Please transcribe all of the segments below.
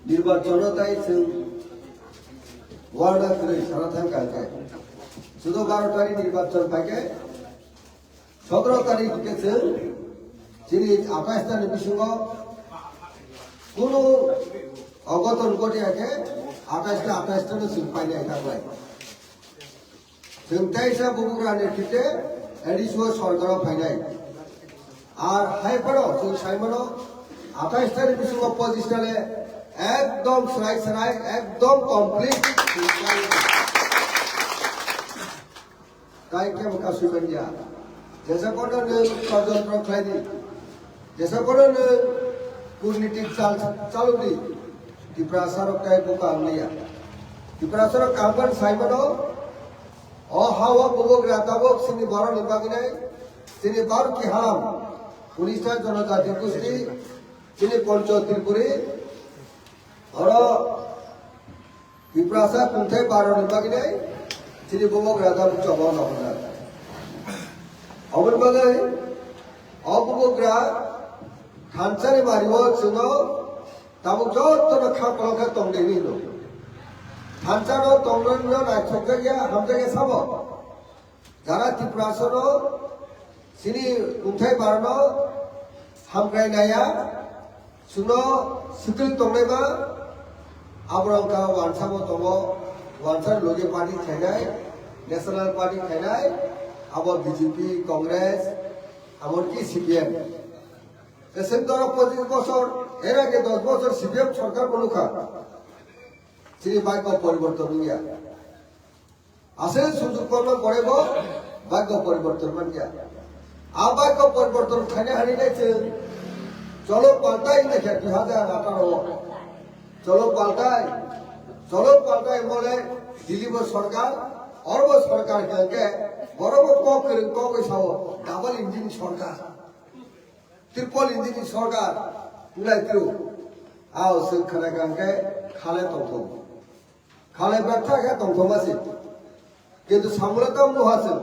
निर्वाचनताय जों वार्डा करै सारा थांगाय सुदो 12 तारिख निर्वाचन फायके 17 तारिख के जों जिनि 28 तानि बिसंगो कोनो अगतन गटियाके 28 तानो जों फायनाय थाबाय जों ताइसा बुबुग्रानि थिते एडिसो सरकाराव फायनाय আর হাইপারো जों साइमनो 28 तारिख बिसंगो 25 ताले एकदम सराय एकदम कमप्लीट काय के मका सुबंदिया जैसा कोनो ने षड्यंत्र खाइदी जैसा कोनो ने कूटनीतिक चालू दी टिप्रासर काय बुका लिया टिप्रासर कामन साइमनो अ हावा बुबोग्रा ताबक सिनि बरो निबागिने सिनि बार की हाम 19টা জনজাতি গোষ্ঠী যিনি পঞ্চায়েত ত্রিপুরী আর বিপ্রাসা কুন্থায় 12 নিবাগিনে যিনি বমক রাজা চবন আপনার অবনবাগে অবমগ্রা থানসারে মারিও जोङो তাবক যতন খাপলখা তংদেনি নো থানসানো তংরন্য নাইছকগিয়া হামজাগে সাব যারা ত্রিপুরাসনো sini unthai barno hamkai naya suno sikil tongleba abrangka wansamo tomo wansar loge party khainai national party khainai abo BJP congress amon ki CPM এসেন ধরো 25 বছর এর আগে 10 বছর CPM সরকার বলুকা তিনি ভাগ্য পরিবর্তন নিয়া আসলে সুযোগ করলে পড়েব ভাগ্য পরিবর্তন মানিয়া आबाद को परिवर्तन खाने हानि नहीं थे चलो पाल्टाई नहीं क्या 2018 चलो पाल्टाई बोले दिल्ली में सरकार और वो सरकार के बराबर को कैसा हो डबल इंजन सरकार ट्रिपल इंजन सरकार पूरा क्यों आओ से खाने के खाले तो खाले बैठा क्या तो मसी किंतु सामलता मुहासे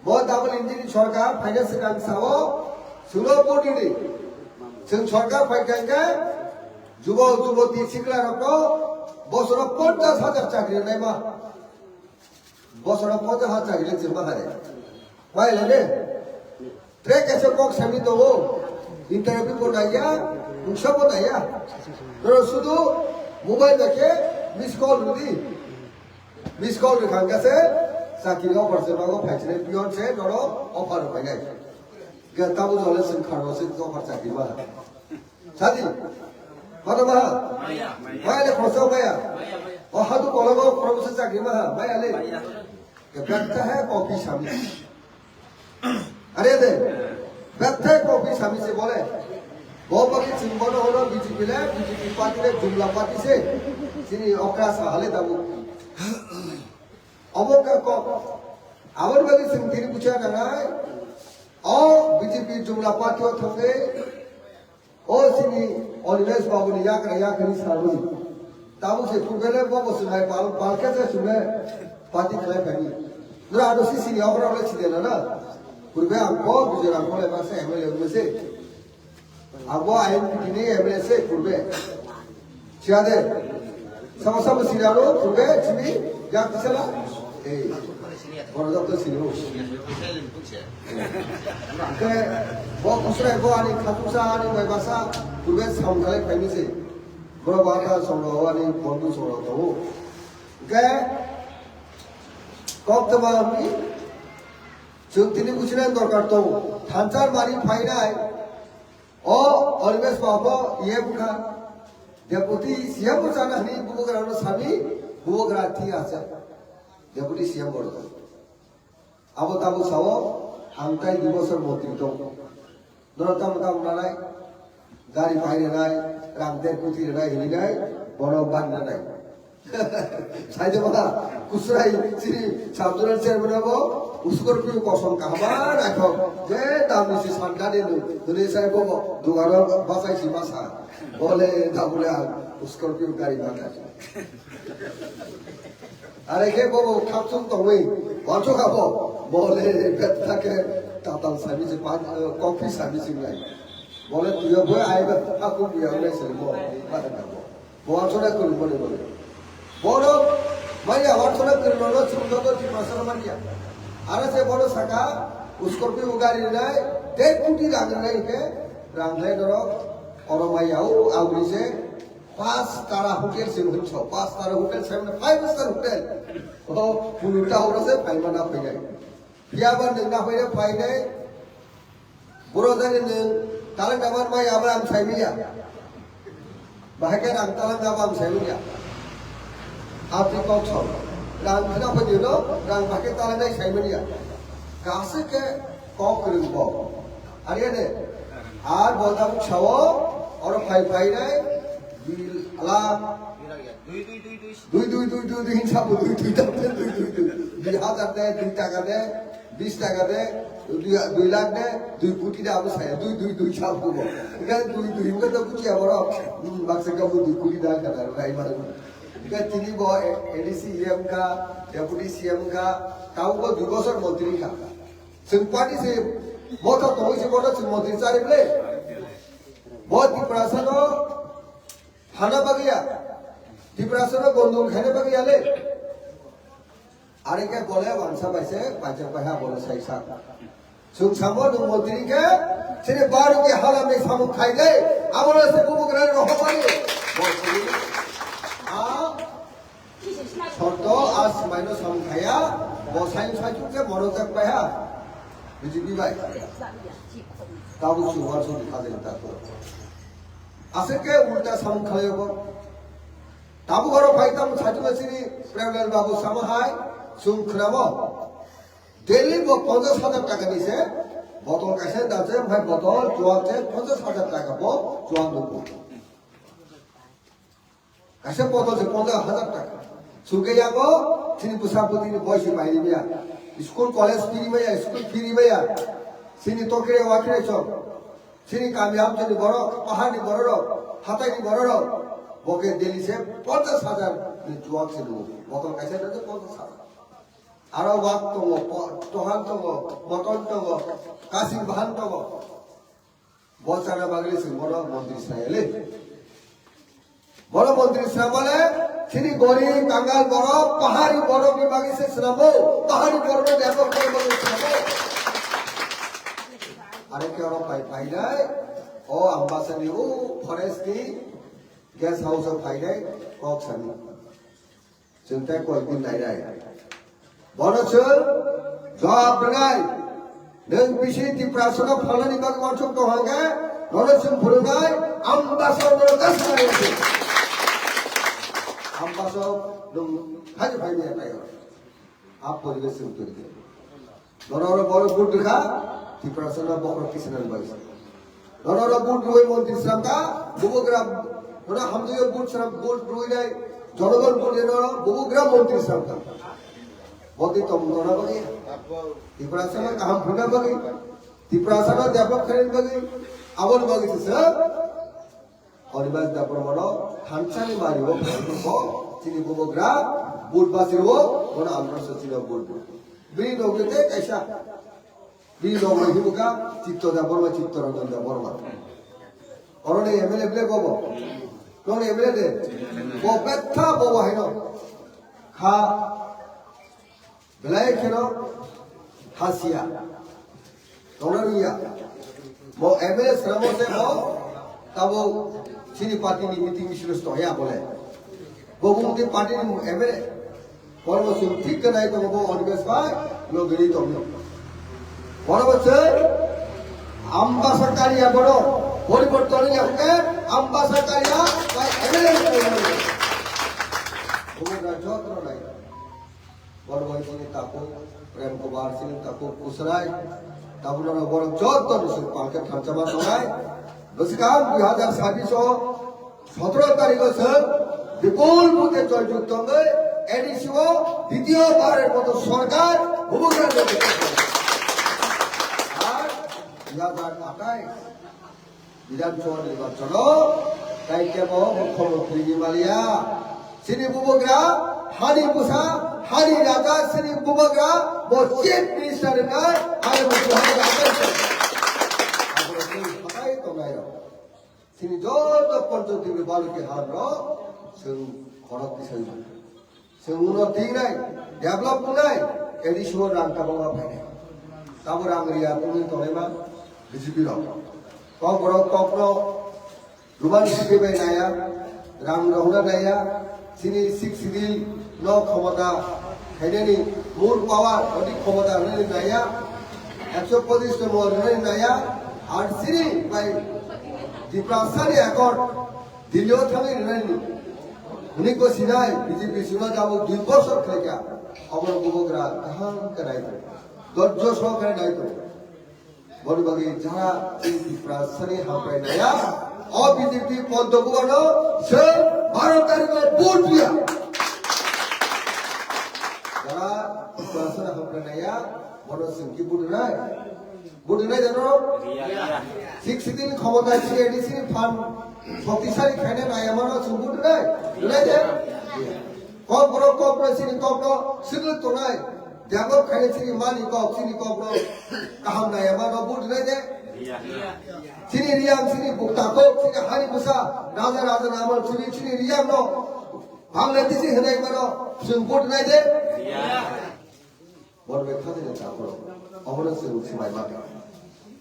बहुत डबल इंजन सरकार फाइनेंस कांग सावो सुनो पोटिनि जों सरकार फाइखांगे जुबक जुबती सिख्लारखौ बसर 50,000 चाकरि नायमा बसर 50,000 चाकरि जोंबा हारे वाइलाने ट्रेक ऐसे कक सामि दो इंटरव्यू बनाया उनसे बताया तो शुद्ध मोबाइल देखे मिस कॉल दिखाएंगे से साकी का ऑफर से बागो फैचने बियॉन्ड से नोरो ऑफर हो गया गता वो जोले सिंह खानो से तो ऑफर चाकी बा साथी मतलब भाई ले खोसो भैया और हाथ को लगो प्रोफेसर चाकी में भाई ले कि बैठता है कॉफी शामी अरे दे बैठता है कॉफी शामी से बोले वो बाकी सिंबल होना बीजेपी पार्टी ने जुमला पार्टी से सिनी ओकरा साले दाबू अमोका को आवर बागी संगठन पूछा ना और बीजेपी जुमला पार्टी और थके और सिनी ऑनिवेस बाबू ने या करी सारू ताबू से पुगले वो सुनाई बाल के से सुने पार्टी खले पहनी नरा आदोसी सिनी और वाले छिदे ना पूर्वे आपको गुजरात को ले पासे एमएलए में से आपको आईएनपी ने एमएलए से पूर्वे छियादे समस्या में सिरारो पूर्वे छिनी या किसला बड़ा तो सिलो के वो दूसरा वो आनी खातुसा आनी वैवासा पूरे सामने फैमिली से बड़ा बात सोनो आनी बंधु सोनो तो के कब तक आमी जो तीन कुछ नहीं दरकार तो थांचार मारी फायदा है और ऑलवेज बाबा ये बुखा डेपुटी सीएम जाना नहीं बुबोग्रानो सामी बुबोग्रा थी आसा डेपुटी सीएम बोलो अब ताबू सावो हांगताय दिवसर मंत्री तो नरतम काम नालाय गाड़ी बाहर नाय रामदेव कुती नाय हिली नाय बनो बांध नाय साइजे बता कुसराई श्री साबजुरन से बनाबो उसको भी कसम कहबा राखो जे दामनि से सांगा देनु दुने साहेब को दुगारो भाषाय सिमासा बोले दाबुला স্করপিও গাড়ি বানায় আর একে বলবো খাপসুন তো ওই বাঁচো খাবো বলে থাকে তাতাল সার্ভিস কফি সার্ভিসিং নাই বলে তুইও বই আইবে থাকু বিয়া হয়েছিল বছরে করি বলে বলে বড় মাইয়া বছরে করি বলো সুন্দর তো মাসের মারিয়া আর সে বড় শাখা স্করপিও গাড়ি নাই 1.5 কোটি রাখলে কে রাখলে ধরো অরমাইয়াও আউরিছে 5 তারা হোটেল से হচ্ছে 5 তারা হোটেল 5 স্টার হোটেল ও পুরোটা হচ্ছে ফাইমানা ফেলে বিয়াবার না হইলে ফাইলে বড় জানি নে তালে নাবার মাই আমরা আম সাইমিয়া বাহাকে রাং তালে নাবাম সাইমিয়া আপনি কছ রাং না হইলো রাং বাহাকে তালে নাই সাইমিয়া কাছে কে কক করব আরে নে আর বলদাম ছাও আর ফাই নাই আলা দুই হিসাব দুই হাজার দেয় 2 টাকা দেয় 20 টাকা দেয় 2 লাখ দেয় 2 কোটি টাকা আবু সাই দুই হিসাব করবো এখানে দুই হিসাব তো কুচি আবার বাক্সে কাবু 2 কোটি টাকা কাটার ভাই মানে এখানে তিনি এডিসি ইএম का डेप्यूटी सीएम का ताऊ को 2 বছর মন্ত্রী का सिंपाटी से बहुत तो होई से बोलो मंत्री चारे बोले बहुत प्रशासन थाना बगिया डिप्रेशन बंधन खाने बगिया ले आरे के बोले वंशा पैसे पांच पैसा बोले सही सा सुख सामो दो मंत्री के सिर्फ 12 के हाल में सामो खाई ले आमरे से बुबुगरा रहो पानी आ छोटो आज माइनो साम खाया बसाइन साजु के मनोजक पैसा बीजेपी भाई ताबु सुवार सो दिखा देता तो आसे के उल्टा साम खायो ताबु घरो फाइताम साजु मसिनी प्रेमलाल बाबू सामहाय सुम खनामो दिल्ली को 50,000 টাকা দিছে বোতল কাছে দাছে ভাই বোতল জোয়াতে 50,000 টাকা পো জোয়ান দেবো কাছে বোতল 50,000 টাকা সুকে যাবো তিনি পুষাপতি বয়সে বাইরে বিয়া স্কুল কলেজ ফ্রি মেয়া স্কুল ফ্রি মেয়া সিনি তোকরে ওয়াকরে চক সিনি কামিয়াব যদি বড় পাহাড়ি বড় হাতাইনি বড় বকে দিল্লি সে 50,000 জোয়ান ছিল বোতল কাছে দাছে 50,000 আরো বাক তো তোহান তো মতন তো কাশিম ভান তো বচানা বাগলি সে বড় মন্ত্রী সাইলে বড় মন্ত্রী সামলে তিনি গরিব কাঙ্গাল বড় পাহাড়ি বড় বিভাগে সে শ্রাবো পাহাড়ি বড় ডেভেলপ করে বড় শ্রাবো আরে কি আর পাই নাই ও আম্বাসানি ও ফরেস্ট কি গেস্ট হাউস অফ পাই নাই কক সানি চিন্তা কয়েকদিন নাই নাই বড়ছল জবাব নাই নং বিশি ত্রিপ্রাসনা ফলনি ভগবান সব তো হঙ্গে নরসিং ফুরগাই আম্বাসাদর কাছে আছে আম্বাসাদ নং হাজ ভাই নিয়ে নাই আপ পরিবেশ উত্তর দিন নরর বড় বুট দেখা ত্রিপ্রাসনা বড় কিসনাল বাইস নরর বুট রই মন্ত্রী সামকা বুবগ্রাম ওরা হামদিও বুট সাম বুট রই নাই জনগণ বলে নর বুবগ্রাম মন্ত্রী সামকা बोलते तो मोना बगे तिप्रासना काम फुना बगे तिप्रासना डेवलप करें बगे आवल बगे से और बात दापर बड़ो खानसानी मारी वो को चिनी बोबग्रा बुट बासिर वो कोना आमर सचिन बुट बी लोग के कैसा बी लोग ही बुका चित्तो दापर वा चित्तो रंगन दापर वा और ने एमएलए प्ले बोबो कौन एमएलए दे वो बेथा बोबो है नो खा बेलाय केनो हासिया तोनरिया मो एमएलए श्रमो से मो तबो सिनी पार्टी नि मीटिंग मिश्रस तो या बोले बहुमती पार्टी नि एमएलए परमो सिम ठीक नहीं तो वो अनिवेश भाई लोग गिरी तो परमो से आम्बा सरकारिया बड़ो परिवर्तन होके आम्बा सरकारिया भाई एमएलए वो राजोत्र नहीं বড়ভাই তিনি তাপু প্রেম কুমার সিং তাপু কুসরাই তাপুর বড় 14 বছর পাকে ঠাঞ্চামা সরাই বসকাম 2026 তারিখ স্যার বিপুল ভোটে জয়যুক্ত হয়ে এডিসিও দ্বিতীয়বারের মতো সরকার ভূমিকা নেবে আর 2028 বিধানসভা নির্বাচন তাই কেবল মুখ্যমন্ত্রী মালিয়া সিনি বুবগ্রা হানি মুসা হানি রাজা সিনি বুবগ্রা ও চিফ মিনিস্টার নাই আরে বসে হবে হাতাই তোমরাই সিনি যত পর্যন্ত বালুকে হার जों खरब दिसों जों उन्नति नाय डेभलप नाय एडिशनल रां काबांगा फायनाय दाबो रां रिया बुंनो तोलायमा बिजेपि रो ककरो रुमान सिबिबाय नाया रां रहुना नाया सिनि सिक्स सिडिल न क्षमता खायनायनि मूल पावर अदि क्षमता होनाय नाया 125 नम्बर होनाय नाया आर सिनि बाय दिप्रासानि एकर्ड दिल्लीयाव थाङै होनायनि उन्हीं को सिनाई बीजेपी सुना जाओ 2 बছর থেকে আমার বুবকরা কাহান করাই দর্জ সহকারে নাই তো বড়বাগি যারা এই প্রাসনে হাঁপায় নায়া অ বিজেপি পদ্মবর্ণ সে ভারতের ভোট দিয়া যারা প্রাসনে হাঁপায় নায়া বড় সংখ্যা ভোট নাই জানো ঠিক সেদিন ক্ষমতা ছিল এডিসি ফান্ড শক্তিশালী খাইনে নাই আমার ভোট নাই কপর সিনি কপর সিগল তো নাই ডেভেলপ খাইনে সিনি মানি কপ সিনি কপর কাহাম নাই আমার ভোট নাই দে সিনি রিয়াম সিনি বুকতা কো সিনি হানি মুসা রাজা রাজা নামল সিনি রিয়াম নো বাংলাদেশি হনাই মানো जों ভোট নাই দে বড় ব্যাখ্যা দিলে তারপর অবশ্যই উৎসমাই মাতা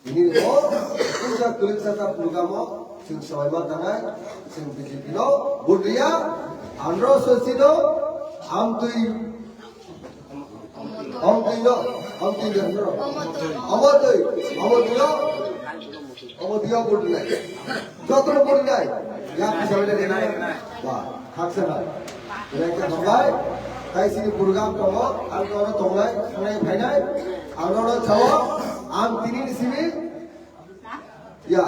ini oh puja kulit serta programo sing sawai tanai sing BJP no budaya andro sosino amtui no amodio budaya jotro budaya ya pisawai denai wah haksa na mereka hambai kai sini program komo alkono tonglai sanai phainai alkono chawo आम तीन सिमी या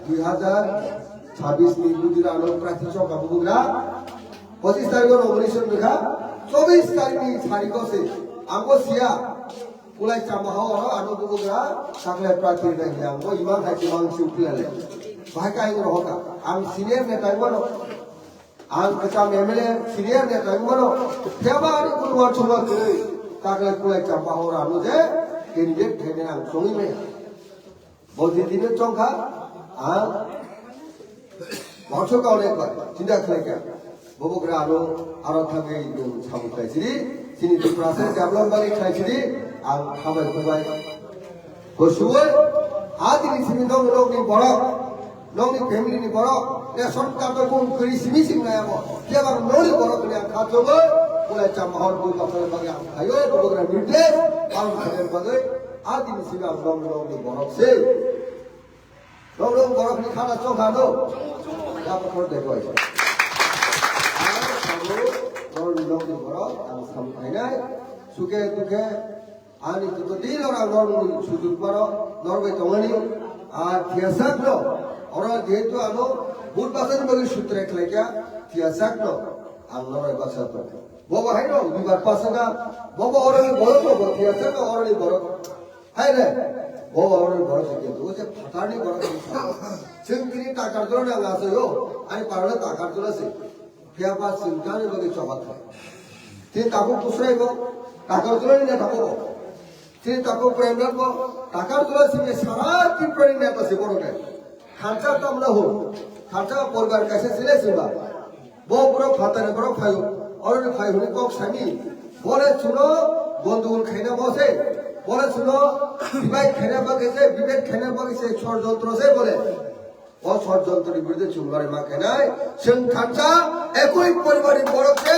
2026 नि बुदिरा लो प्रार्थी चौका बुगरा 25 तारिख को nomination रखा 24 तारिख नि तारिख से आंगो सिया पुलाई चामाहो और आनो बुगरा साकले प्रार्थी नहीं आंगो इमान हाकी मांग सिउपलाले भाका इंगो होका आम सीनियर नेता इमानो आम कचा एमएलए सीनियर नेता इमानो फेबारी कुलवार छोला करे साकले पुलाई चामाहो और आनो जे कैंडिडेट थे ना सोनी में बहुत दिन चौंका हाँ बहुत का उन्हें कर चिंता करें क्या बुबकरा आलो आरोथा में जो सामु खाई चली सिनी तो प्रोसेस डेवलप वाली खाई चली आम खाबाई खुबाई खुशुए आज ini सिनी लोग नहीं बड़ा लोग नहीं फैमिली नहीं बड़ा या सरकार तो कौन करी सिमी सिम ना यामो क्या बार नोली बड़ा करिया खाचो में पुलाई चामाहर बुल कपड़े बगे आम खायो बुबकरा मिटे आम खाने बगे आज ini सिनी लोग नहीं बड़ा से लोग बड़ा नहीं खाना चौंका दो या पर देखो ऐसे लोग नहीं बड़ा आम संभालना सुखे दुखे आनी तो दिन और नॉर्मल सुजुक पर नॉर्वे तंगनी आ थियासाक नो और जेतु आनो बुट बासन बगे सूत्र एक लेके थियासाक नो आंगनोरे बासा पर बाबा है नो विवाद पासगा बाबा और बड़ो तो थियासाक और बड़ो है रे बाबा और बड़ो से तो से फटानी बड़ो सिंकरी ताकारजोर ना गासयो आनी पारले ताकारजोर से फियापा सिंकाने बगे चौबात है तीन ताको पुसराइबो ताकारजोर ने थाको তিনি তাকে প্রেম রাখবো টাকার তোলা সিমে সারা ত্রিপুরার নেতা সে বড় নেই খাঁচা তো আমরা হোক খাঁচা পরিবার কাছে ছেলে ছিলাম বউ বড় ফাতারে বড় খাই অরণ্য খাই হলে কক স্বামী বলে শুনো বন্ধুগুল খাইনা বসে বলে শুনো বিবাহ খাইনা বাগেছে বিবেক খাইনা বাগেছে ষড়যন্ত্র সে বলে ও ষড়যন্ত্রের বিরুদ্ধে চুমবারে মা খাইনায় সিং খাঁচা একই পরিবারের বড়কে